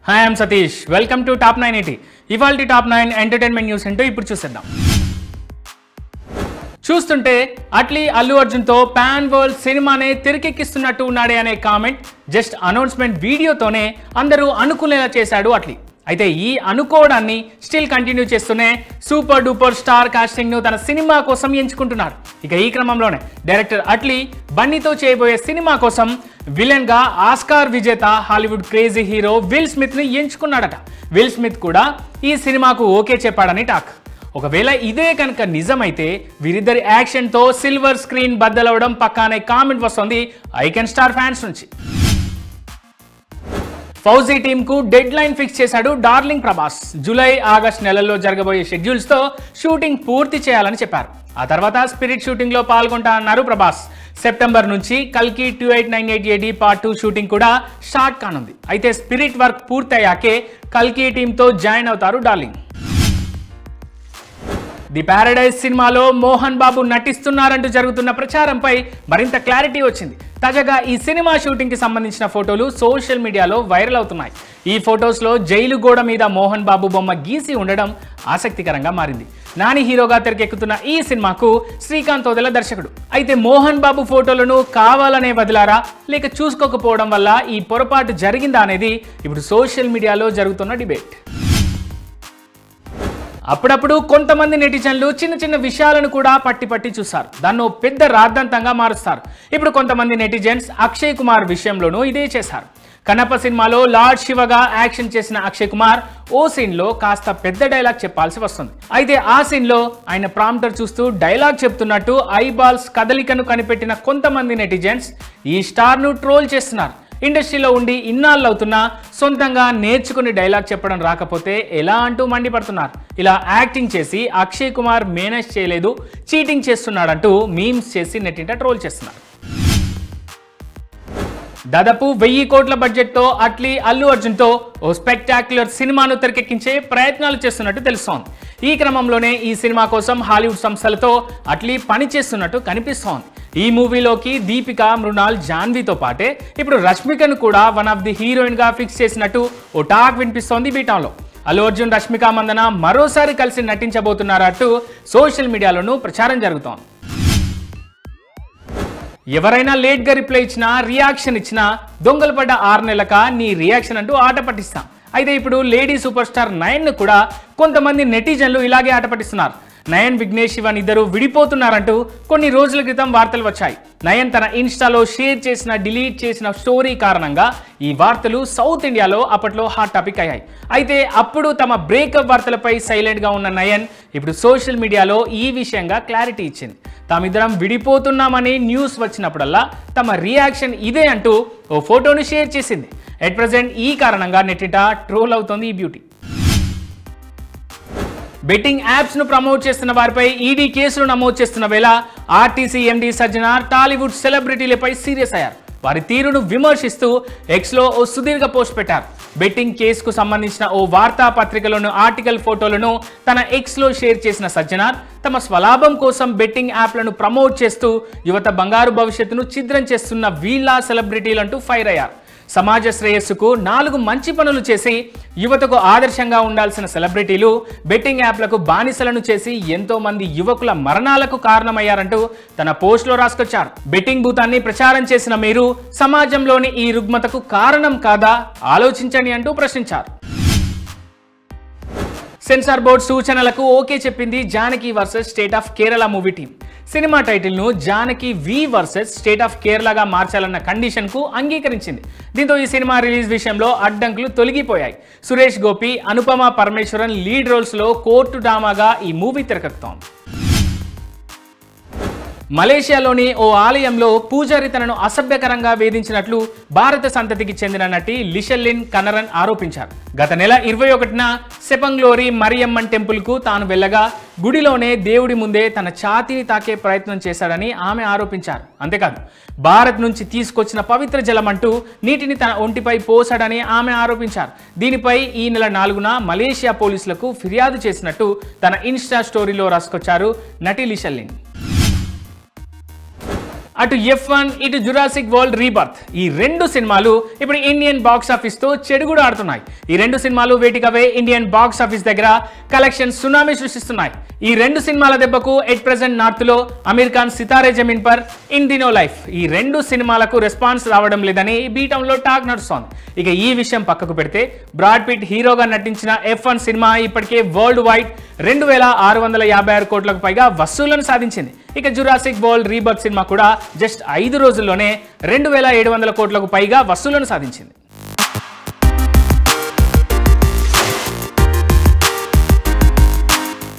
Hi, I am Satish. Welcome to Top 980. ఇవాల్టి top 9 entertainment news ఏంటో ఇప్పుడు చూసేద్దాం. చూస్తుంటే అట్లీ అల్లు అర్జున్తో పాన్ వరల్డ్ సినిమానే తెరకెక్కిస్తున్నట్టు ఉన్నాడే అనే కామెంట్ జస్ట్ అనౌన్స్మెంట్ వీడియోతోనే అందరూ అనుకునేలా చేశాడు అట్లీ. అయితే ఈ అనుకోవడాన్ని స్టిల్ కంటిన్యూ చేస్తూనే సూపర్ డూపర్ స్టార్ కాస్టింగ్ ను తన సినిమా కోసం ఎంచుకుంటున్నారు. ఇక ఈ క్రమంలోనే డైరెక్టర్ అట్లీ బన్నీతో చేయబోయే సినిమా కోసం విలన్ గా ఆస్కార్ విజేత Hollywood crazy hero will Smith ని ఎంచుకున్నాడట. విల్ స్మిత్ కూడా ఈ సినిమాకు ఓకే చెప్పాడని టాక్. ఒకవేళ ఇదే కనుక నిజమైతే వీరిద్దరి యాక్షన్ తో సిల్వర్ స్క్రీన్ బద్దలవడం పక్కానే కామెంట్ వస్తుంది ఐకాన్ స్టార్ ఫ్యాన్స్ నుంచి. ఫౌజీ టీమ్ కు డెడ్ లైన్ ఫిక్స్ చేశాడు డార్లింగ్ ప్రభాస్. జూలై ఆగస్ట్ నెలల్లో జరగబోయే షెడ్యూల్స్ తో షూటింగ్ పూర్తి చేయాలని చెప్పారు. ఆ తర్వాత స్పిరిట్ షూటింగ్ లో పాల్గొంటా అన్నారు ప్రభాస్. సెప్టెంబర్ నుంచి కల్కి 2898 AD పార్ట్ 2 షూటింగ్ కూడా స్టార్ట్ కానుంది. అయితే స్పిరిట్ వర్క్ పూర్తయ్యాకే కల్కి టీంతో జాయిన్ అవుతారు డార్లింగ్. ది ప్యారడైజ్ సినిమాలో మోహన్ బాబు నటిస్తున్నారంటూ జరుగుతున్న ప్రచారంపై మరింత క్లారిటీ వచ్చింది. తాజాగా ఈ సినిమా షూటింగ్ కి సంబంధించిన ఫోటోలు సోషల్ మీడియాలో వైరల్ అవుతున్నాయి. ఈ ఫొటోస్ లో జైలు గోడ మీద మోహన్ బాబు బొమ్మ గీసి ఉండడం ఆసక్తికరంగా మారింది. నాని హీరోగా తెరకెక్కుతున్న ఈ సినిమాకు శ్రీకాంత్ ఓదెల దర్శకుడు. అయితే మోహన్ బాబు ఫోటోలను కావాలనే వదిలారా లేక చూసుకోకపోవడం వల్ల ఈ పొరపాటు జరిగిందా అనేది ఇప్పుడు సోషల్ మీడియాలో జరుగుతున్న డిబేట్. అప్పుడప్పుడు కొంతమంది నెటిజన్లు చిన్న చిన్న విషయాలను కూడా పట్టి చూస్తారు. దాన్ని పెద్ద రాద్ధాంతంగా మారుస్తారు. ఇప్పుడు కొంతమంది నెటిజన్స్ అక్షయ్ కుమార్ విషయంలోనూ ఇదే చేశారు. కన్నప్ప సినిమాలో లార్డ్ శివగా యాక్షన్ చేసిన అక్షయ్ కుమార్ ఓ సీన్ లో కాస్త పెద్ద డైలాగ్ చెప్పాల్సి వస్తుంది. అయితే ఆ సీన్ లో ఆయన ప్రాంప్టర్ చూస్తూ డైలాగ్ చెప్తున్నట్టు ఐబాల్స్ కదలికను కనిపెట్టిన కొంతమంది నెటిజన్స్ ఈ స్టార్ ను ట్రోల్ చేస్తున్నారు. ఇండస్ట్రీలో ఉండి ఇన్నాళ్ళు అవుతున్నా సొంతంగా నేర్చుకుని డైలాగ్ చెప్పడం రాకపోతే ఎలా అంటూ మండిపడుతున్నారు. ఇలా యాక్టింగ్ చేసి అక్షయ్ కుమార్ మేనేజ్ చేయలేదు, చీటింగ్ చేస్తున్నాడంటూ మీమ్స్ చేసి నెట్టింట ట్రోల్ చేస్తున్నారు. దాదాపు 1000 కోట్ల బడ్జెట్ తో అట్లీ అల్లు అర్జున్ తో ఓ స్పెక్టాక్యులర్ సినిమాను తెరకెక్కించే ప్రయత్నాలు చేస్తున్నట్టు తెలుస్తోంది. ఈ క్రమంలోనే ఈ సినిమా కోసం హాలీవుడ్ సంస్థలతో అట్లీ పని చేస్తున్నట్టు కనిపిస్తోంది. ఈ మూవీలోకి దీపిక, మృణాల్, జాన్వీతో పాటే ఇప్పుడు రష్మికను కూడా వన్ ఆఫ్ ది హీరోయిన్ గా ఫిక్స్ చేసినట్టు ఓ టాక్ వినిపిస్తోంది బీటాంలో. అల్లు అర్జున్, రష్మిక మందన మరోసారి కలిసి నటించబోతున్నారంటూ సోషల్ మీడియాలోనూ ప్రచారం జరుగుతోంది. ఎవరైనా లేట్ గా రిప్లై ఇచ్చినా, రియాక్షన్ ఇచ్చినా దొంగలు పడ్డ 6 నెలలక నీ రియాక్షన్ అంటూ ఆట పట్టిస్తాం. అయితే ఇప్పుడు లేడీ సూపర్ స్టార్ నయన్ ను కూడా కొంతమంది నెటిజన్లు ఇలాగే ఆట పట్టిస్తున్నారు. నయన్, విఘ్నేష్ శివన్ ఇద్దరు విడిపోతున్నారంటూ కొన్ని రోజుల క్రితం వార్తలు వచ్చాయి. నయన్ తన ఇన్స్టాలో షేర్ చేసిన, డిలీట్ చేసిన స్టోరీ కారణంగా ఈ వార్తలు సౌత్ ఇండియాలో అప్పట్లో హాట్ టాపిక్ అయ్యాయి. అయితే అప్పుడు తమ బ్రేకప్ వార్తలపై సైలెంట్ గా ఉన్న నయన్ ఇప్పుడు సోషల్ మీడియాలో ఈ విషయంగా క్లారిటీ ఇచ్చింది. తామిద్దరం విడిపోతున్నామని న్యూస్ వచ్చినప్పుడల్లా తమ రియాక్షన్ ఇదే అంటూ ఓ ఫోటోను షేర్ చేసింది. ఎట్ ప్రెజెంట్ ఈ కారణంగా నెట్టిట ట్రోల్ అవుతోంది ఈ బ్యూటీ. బెట్టింగ్ యాప్స్ ను ప్రమోట్ చేస్తున్న వారిపై ఈడీ కేసులు నమోదు చేస్తున్న వేళ ఆర్టీసీ ఎండీ సజ్జనార్ టాలీవుడ్ సెలబ్రిటీలపై సీరియస్ అయ్యారు. వారి తీరును విమర్శిస్తూ ఎక్స్ లో ఓ సుదీర్ఘ పోస్ట్ పెట్టారు. బెట్టింగ్ కేసుకు సంబంధించిన ఓ వార్తాపత్రికలోని ఆర్టికల్ ఫోటోలను తన ఎక్స్ లో షేర్ చేసిన సజ్జనార్ తమ స్వలాభం కోసం బెట్టింగ్ యాప్లను ప్రమోట్ చేస్తూ యువత బంగారు భవిష్యత్తును ఛిద్రం చేస్తున్న వీళ్ళ సెలబ్రిటీలంటూ ఫైర్ అయ్యారు. సమాజ శ్రేయస్సుకు 4 మంచి పనులు చేసి యువతకు ఆదర్శంగా ఉండాల్సిన సెలబ్రిటీలు బెట్టింగ్ యాప్లకు బానిసలను చేసి ఎంతో మంది యువకుల మరణాలకు కారణమయ్యారంటూ తన పోస్ట్లో రాసుకొచ్చారు. బెట్టింగ్ భూతాన్ని ప్రచారం చేసిన మీరు సమాజంలోని ఈ రుగ్మతకు కారణం కాదా, ఆలోచించండి అంటూ ప్రశ్నించారు. సెన్సార్ బోర్డు సూచనలకు ఓకే చెప్పింది Janaki versus state of Kerala movie team. Cinema title ను జానకి వి వర్సెస్ స్టేట్ ఆఫ్ కేరళగా మార్చాలన్న కండిషన్ కు అంగీకరించింది. దీంతో ఈ సినిమా రిలీజ్ విషయంలో అడ్డంకులు తొలగిపోయాయి. సురేష్ గోపి, అనుపమ పరమేశ్వరన్ లీడ్ రోల్స్ లో కోర్టు డ్రామాగా ఈ మూవీ తెరకెక్కుతోంది. మలేషియాలోని ఓ ఆలయంలో పూజారి తనను అసభ్యకరంగా వేధించినట్లు భారత సంతతికి చెందిన నటి లిషెల్లిన్ కనరన్ ఆరోపించారు. గత నెల 21న సెపంగ్లోరి మరియమ్మన్ టెంపుల్ కు తాను వెళ్ళగా గుడిలోనే దేవుడి ముందే తన ఛాతీని తాకే ప్రయత్నం చేశాడని ఆమె ఆరోపించారు. అంతేకాదు భారత్ నుంచి తీసుకొచ్చిన పవిత్ర జలం అంటూ నీటిని తన ఒంటిపై పోసాడని ఆమె ఆరోపించారు. దీనిపై ఈ నెల 4న మలేషియా పోలీసులకు ఫిర్యాదు చేసినట్టు తన ఇన్స్టా స్టోరీలో రాసుకొచ్చారు నటి లిషెల్లిన్. అటు F1 ఇటు జురాసిక్ వరల్డ్ రీబర్త్ ఈ రెండు సినిమాలు ఇప్పుడు ఇండియన్ బాక్స్ ఆఫీస్ తో చెడుగుడు ఆడుతున్నాయి. ఈ రెండు సినిమాలు వేటికవే ఇండియన్ బాక్స్ ఆఫీస్ దగ్గర కలెక్షన్ సునామీ సృష్టిస్తున్నాయి. ఈ రెండు సినిమాల దెబ్బకు ఎట్ ప్రెజెంట్ నార్త్ లో అమీర్ ఖాన్ సితారే జమీన్ పర్ ఇన్ దినో లైఫ్ ఈ రెండు సినిమాలకు రెస్పాన్స్ రావడం లేదని బీటౌన్ లో టాక్ నడుస్తోంది. ఇక ఈ విషయం పక్కకు పెడితే బ్రాడ్ పిట్ హీరోగా నటించిన F1 సినిమా ఇప్పటికే వరల్డ్ వైడ్ 2656 కోట్లకు పైగా వసూళ్లను సాధించింది. ఇక జురాసిక్ వరల్డ్ రీబర్త్ సినిమా కూడా జస్ట్ 5 రోజుల్లోనే 2700 కోట్లకు పైగా వసూళ్లను సాధించింది.